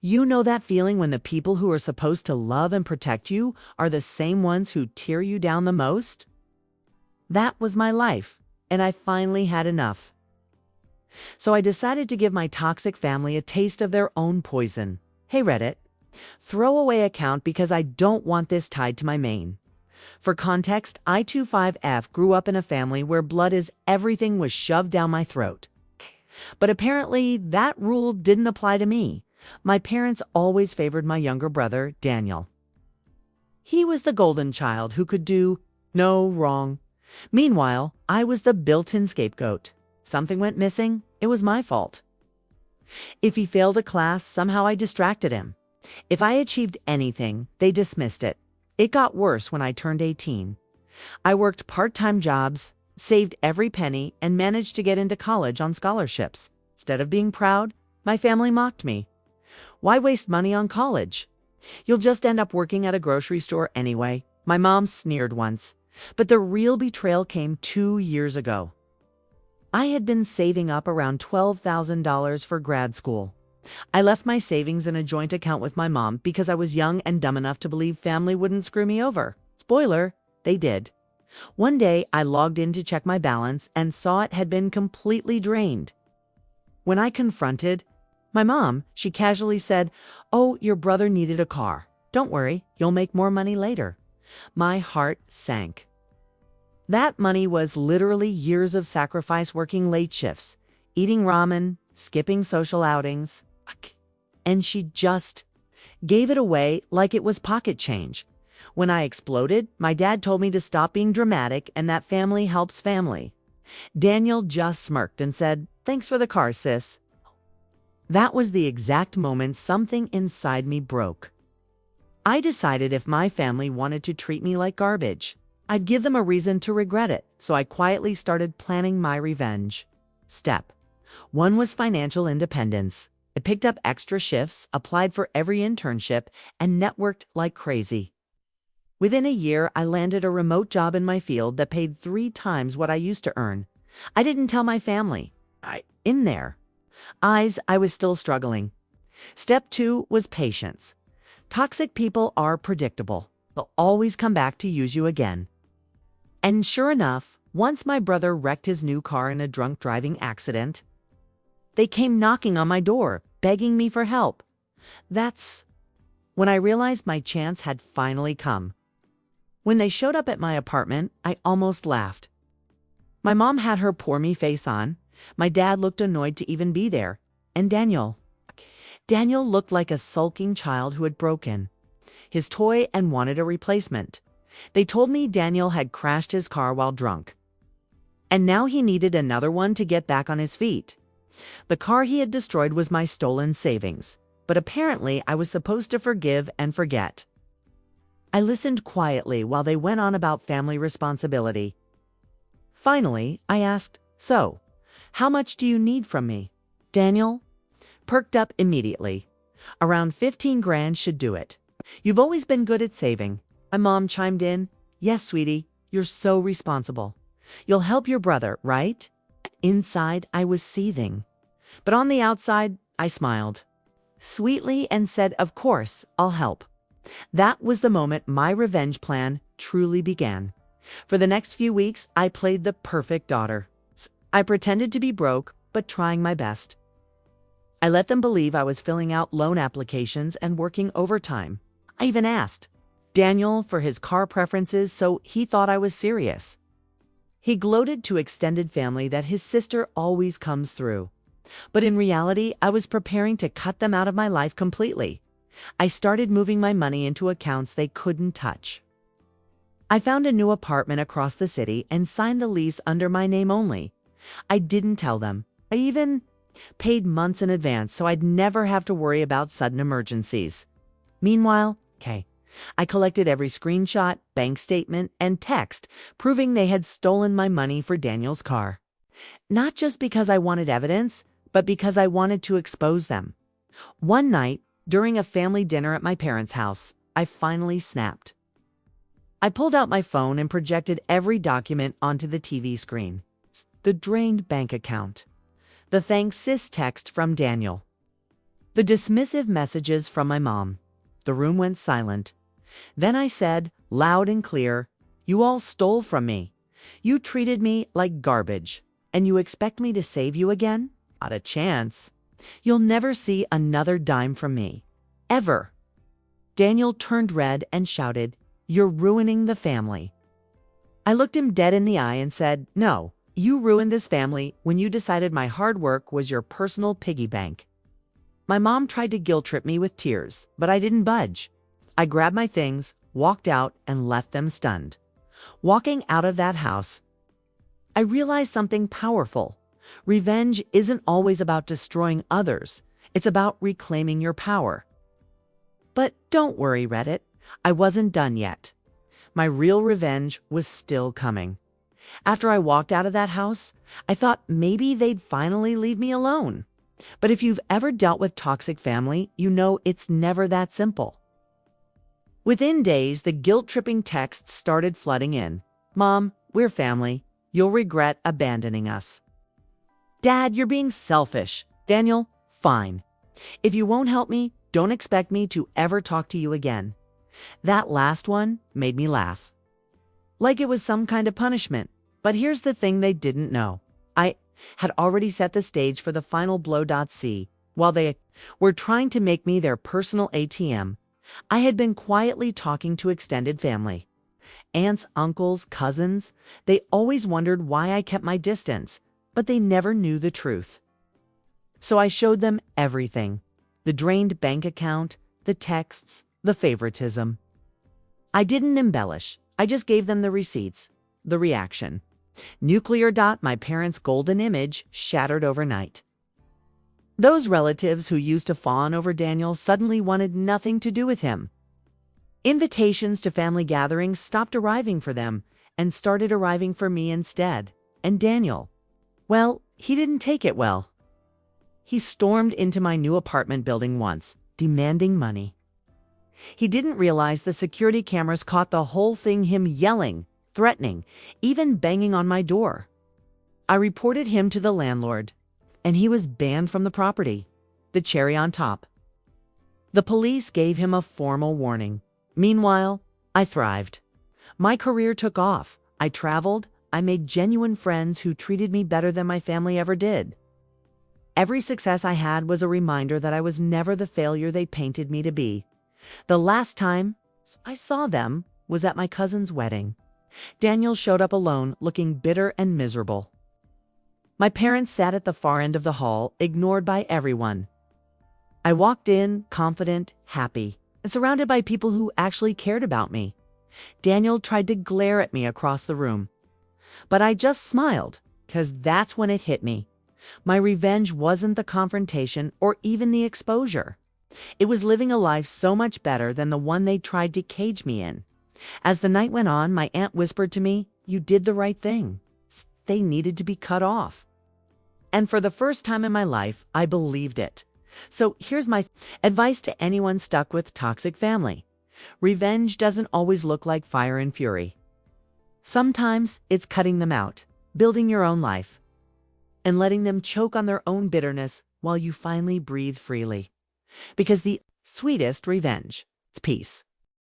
You know that feeling when the people who are supposed to love and protect you are the same ones who tear you down the most? That was my life, and I finally had enough. So I decided to give my toxic family a taste of their own poison. Hey Reddit, throw away account because I don't want this tied to my main. For context, I25F grew up in a family where blood is everything was shoved down my throat. But apparently that rule didn't apply to me. My parents always favored my younger brother, Daniel. He was the golden child who could do no wrong. Meanwhile, I was the built-in scapegoat. Something went missing, it was my fault. If he failed a class, somehow I distracted him. If I achieved anything, they dismissed it. It got worse when I turned 18. I worked part-time jobs, saved every penny, and managed to get into college on scholarships. Instead of being proud, my family mocked me. Why waste money on college? You'll just end up working at a grocery store anyway. My mom sneered once. But the real betrayal came 2 years ago. I had been saving up around $12,000 for grad school. I left my savings in a joint account with my mom because I was young and dumb enough to believe family wouldn't screw me over. Spoiler, they did. One day, I logged in to check my balance and saw it had been completely drained. When I confronted my mom, she casually said, "Oh, your brother needed a car. Don't worry, you'll make more money later." My heart sank. That money was literally years of sacrifice working late shifts, eating ramen, skipping social outings, and she just gave it away like it was pocket change. When I exploded, my dad told me to stop being dramatic and that family helps family. Daniel just smirked and said, "Thanks for the car, sis." That was the exact moment something inside me broke. I decided if my family wanted to treat me like garbage, I'd give them a reason to regret it, so I quietly started planning my revenge. Step 1 was financial independence. I picked up extra shifts, applied for every internship, and networked like crazy. Within a year, I landed a remote job in my field that paid 3 times what I used to earn. I didn't tell my family. In their eyes, I was still struggling. Step 2 was patience. Toxic people are predictable. They'll always come back to use you again. And sure enough, once my brother wrecked his new car in a drunk driving accident, they came knocking on my door, begging me for help. That's when I realized my chance had finally come. When they showed up at my apartment, I almost laughed. My mom had her poor me face on. My dad looked annoyed to even be there. And Daniel looked like a sulking child who had broken his toy and wanted a replacement. They told me Daniel had crashed his car while drunk, and now he needed another one to get back on his feet. The car he had destroyed was my stolen savings, but apparently I was supposed to forgive and forget. I listened quietly while they went on about family responsibility. Finally, I asked, "So, how much do you need from me?" Daniel perked up immediately. "Around 15 grand should do it. You've always been good at saving." My mom chimed in, "Yes, sweetie, you're so responsible. You'll help your brother, right?" Inside, I was seething. But on the outside, I smiled sweetly and said, "Of course, I'll help." That was the moment my revenge plan truly began. For the next few weeks, I played the perfect daughter. I pretended to be broke, but trying my best. I let them believe I was filling out loan applications and working overtime. I even asked Daniel for his car preferences, so he thought I was serious. He gloated to extended family that his sister always comes through. But in reality, I was preparing to cut them out of my life completely. I started moving my money into accounts they couldn't touch. I found a new apartment across the city and signed the lease under my name only. I didn't tell them. I even paid months in advance so I'd never have to worry about sudden emergencies. Meanwhile, I collected every screenshot, bank statement, and text proving they had stolen my money for Daniel's car. Not just because I wanted evidence, but because I wanted to expose them. One night, during a family dinner at my parents' house, I finally snapped. I pulled out my phone and projected every document onto the TV screen. The drained bank account. The "thanks sis" text from Daniel. The dismissive messages from my mom. The room went silent. Then I said, loud and clear, "You all stole from me. You treated me like garbage. And you expect me to save you again? Not a chance. You'll never see another dime from me. Ever." Daniel turned red and shouted, "You're ruining the family." I looked him dead in the eye and said, "No, you ruined this family when you decided my hard work was your personal piggy bank." My mom tried to guilt trip me with tears, but I didn't budge. I grabbed my things, walked out, and left them stunned. Walking out of that house, I realized something powerful. Revenge isn't always about destroying others. It's about reclaiming your power. But don't worry, Reddit. I wasn't done yet. My real revenge was still coming. After I walked out of that house, I thought maybe they'd finally leave me alone. But if you've ever dealt with toxic family, you know it's never that simple. Within days, the guilt-tripping texts started flooding in. "Mom, we're family. You'll regret abandoning us." "Dad, you're being selfish." "Daniel, fine. If you won't help me, don't expect me to ever talk to you again." That last one made me laugh. Like it was some kind of punishment. But here's the thing they didn't know. I had already set the stage for the final blow. See, while they were trying to make me their personal ATM, I had been quietly talking to extended family. Aunts, uncles, cousins, they always wondered why I kept my distance, but they never knew the truth. So I showed them everything. The drained bank account, the texts, the favoritism. I didn't embellish. I just gave them the receipts, the reaction. Nuclear. My parents' golden image shattered overnight. Those relatives who used to fawn over Daniel suddenly wanted nothing to do with him. Invitations to family gatherings stopped arriving for them and started arriving for me instead. And Daniel, well, he didn't take it well. He stormed into my new apartment building once, demanding money. He didn't realize the security cameras caught the whole thing, him yelling, threatening, even banging on my door. I reported him to the landlord, and he was banned from the property. The cherry on top. The police gave him a formal warning. Meanwhile, I thrived. My career took off. I traveled. I made genuine friends who treated me better than my family ever did. Every success I had was a reminder that I was never the failure they painted me to be. The last time I saw them was at my cousin's wedding. Daniel showed up alone, looking bitter and miserable. My parents sat at the far end of the hall, ignored by everyone. I walked in, confident, happy, surrounded by people who actually cared about me. Daniel tried to glare at me across the room. But I just smiled, because that's when it hit me. My revenge wasn't the confrontation or even the exposure. It was living a life so much better than the one they tried to cage me in. As the night went on, my aunt whispered to me, "You did the right thing. They needed to be cut off." And for the first time in my life, I believed it. So here's my advice to anyone stuck with toxic family. Revenge doesn't always look like fire and fury. Sometimes it's cutting them out, building your own life, and letting them choke on their own bitterness while you finally breathe freely. Because the sweetest revenge is peace.